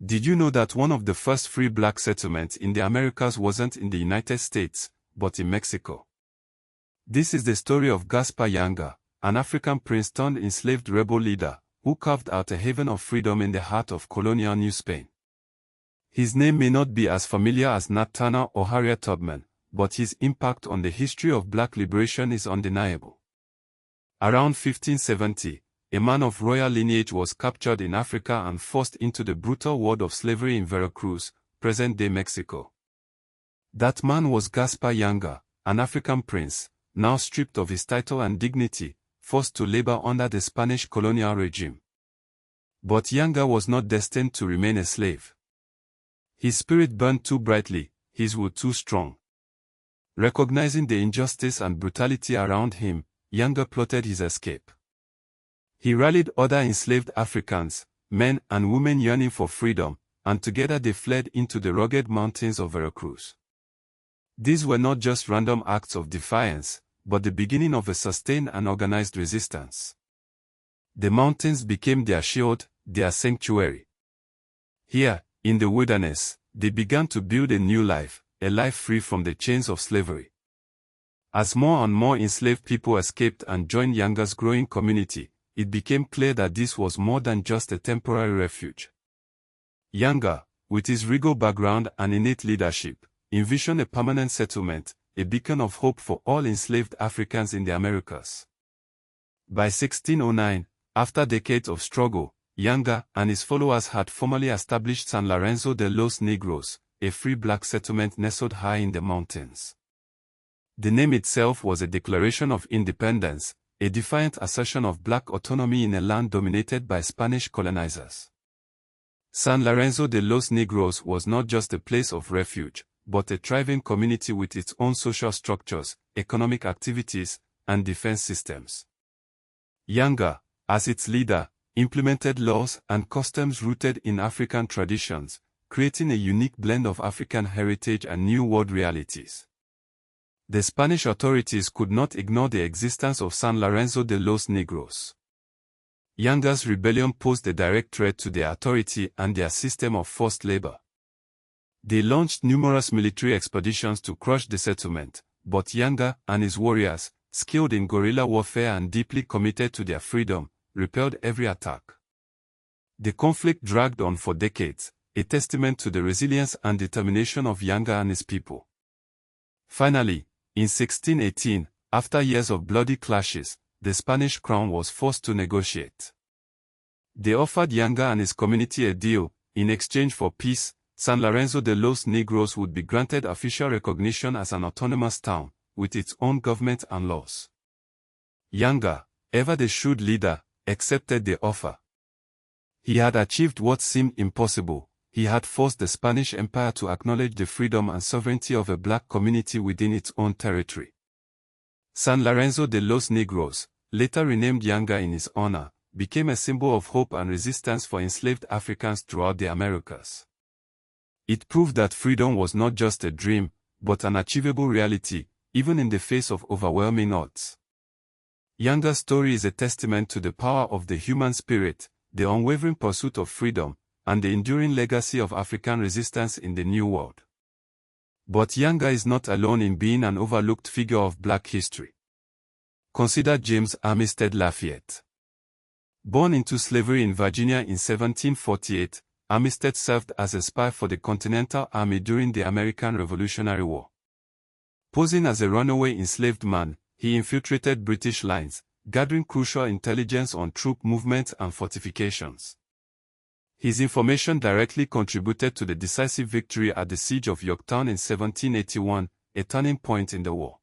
Did you know that one of the first free black settlements in the Americas wasn't in the United States, but in Mexico? This is the story of Gaspar Yanga, an African prince turned enslaved rebel leader, who carved out a haven of freedom in the heart of colonial New Spain. His name may not be as familiar as Nat Turner or Harriet Tubman, but his impact on the history of black liberation is undeniable. Around 1570, a man of royal lineage was captured in Africa and forced into the brutal world of slavery in Veracruz, present-day Mexico. That man was Gaspar Yanga, an African prince, now stripped of his title and dignity, forced to labor under the Spanish colonial regime. But Yanga was not destined to remain a slave. His spirit burned too brightly, his will too strong. Recognizing the injustice and brutality around him, Yanga plotted his escape. He rallied other enslaved Africans, men and women yearning for freedom, and together they fled into the rugged mountains of Veracruz. These were not just random acts of defiance, but the beginning of a sustained and organized resistance. The mountains became their shield, their sanctuary. Here, in the wilderness, they began to build a new life, a life free from the chains of slavery. As more and more enslaved people escaped and joined Yanga's growing community, it became clear that this was more than just a temporary refuge. Yanga, with his regal background and innate leadership, envisioned a permanent settlement, a beacon of hope for all enslaved Africans in the Americas. By 1609, after decades of struggle, Yanga and his followers had formally established San Lorenzo de los Negros, a free black settlement nestled high in the mountains. The name itself was a declaration of independence, a defiant assertion of black autonomy in a land dominated by Spanish colonizers. San Lorenzo de los Negros was not just a place of refuge, but a thriving community with its own social structures, economic activities, and defense systems. Yanga, as its leader, implemented laws and customs rooted in African traditions, creating a unique blend of African heritage and New World realities. The Spanish authorities could not ignore the existence of San Lorenzo de los Negros. Yanga's rebellion posed a direct threat to their authority and their system of forced labor. They launched numerous military expeditions to crush the settlement, but Yanga and his warriors, skilled in guerrilla warfare and deeply committed to their freedom, repelled every attack. The conflict dragged on for decades, a testament to the resilience and determination of Yanga and his people. Finally, in 1618, after years of bloody clashes, the Spanish crown was forced to negotiate. They offered Yanga and his community a deal. In exchange for peace, San Lorenzo de los Negros would be granted official recognition as an autonomous town, with its own government and laws. Yanga, ever the shrewd leader, accepted the offer. He had achieved what seemed impossible. He had forced the Spanish Empire to acknowledge the freedom and sovereignty of a black community within its own territory. San Lorenzo de los Negros, later renamed Yanga in his honor, became a symbol of hope and resistance for enslaved Africans throughout the Americas. It proved that freedom was not just a dream, but an achievable reality, even in the face of overwhelming odds. Yanga's story is a testament to the power of the human spirit, the unwavering pursuit of freedom, and the enduring legacy of African resistance in the New World. But Yanga is not alone in being an overlooked figure of black history. Consider James Armistead Lafayette. Born into slavery in Virginia in 1748, Armistead served as a spy for the Continental Army during the American Revolutionary War. Posing as a runaway enslaved man, he infiltrated British lines, gathering crucial intelligence on troop movements and fortifications. His information directly contributed to the decisive victory at the Siege of Yorktown in 1781, a turning point in the war.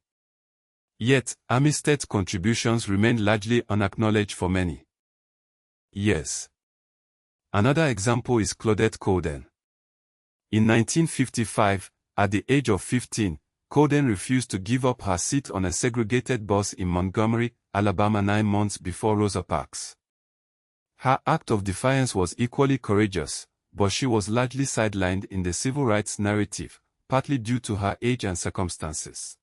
Yet, Armistead's contributions remained largely unacknowledged for many years. Another example is Claudette Colden. In 1955, at the age of 15, Colden refused to give up her seat on a segregated bus in Montgomery, Alabama 9 months before Rosa Parks. Her act of defiance was equally courageous, but she was largely sidelined in the civil rights narrative, partly due to her age and circumstances.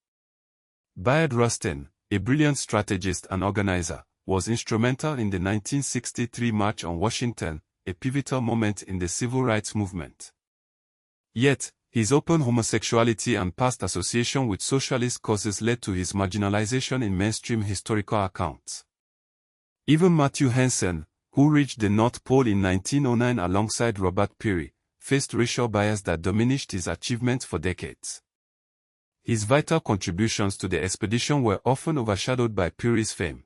Bayard Rustin, a brilliant strategist and organizer, was instrumental in the 1963 March on Washington, a pivotal moment in the civil rights movement. Yet, his open homosexuality and past association with socialist causes led to his marginalization in mainstream historical accounts. Even Matthew Henson, who reached the North Pole in 1909 alongside Robert Peary, faced racial bias that diminished his achievements for decades. His vital contributions to the expedition were often overshadowed by Peary's fame.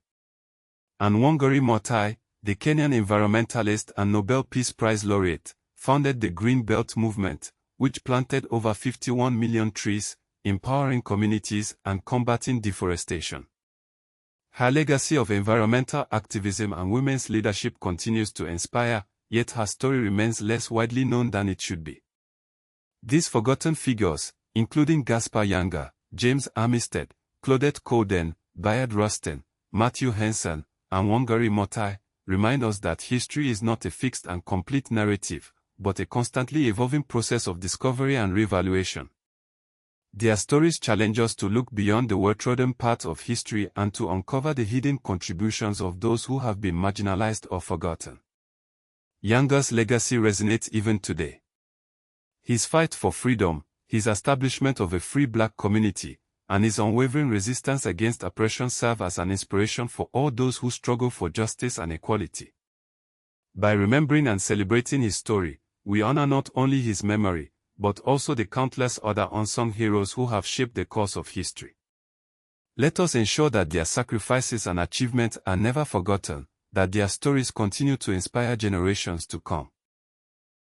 And Wangari Maathai, the Kenyan environmentalist and Nobel Peace Prize laureate, founded the Green Belt movement, which planted over 51 million trees, empowering communities and combating deforestation. Her legacy of environmental activism and women's leadership continues to inspire, yet her story remains less widely known than it should be. These forgotten figures, including Gaspar Yanga, James Armistead, Claudette Colden, Bayard Rustin, Matthew Henson, and Wangari Maathai, remind us that history is not a fixed and complete narrative, but a constantly evolving process of discovery and reevaluation. Their stories challenge us to look beyond the well-trodden path of history and to uncover the hidden contributions of those who have been marginalized or forgotten. Yanga's legacy resonates even today. His fight for freedom, his establishment of a free black community, and his unwavering resistance against oppression serve as an inspiration for all those who struggle for justice and equality. By remembering and celebrating his story, we honor not only his memory, but also the countless other unsung heroes who have shaped the course of history. Let us ensure that their sacrifices and achievements are never forgotten, that their stories continue to inspire generations to come.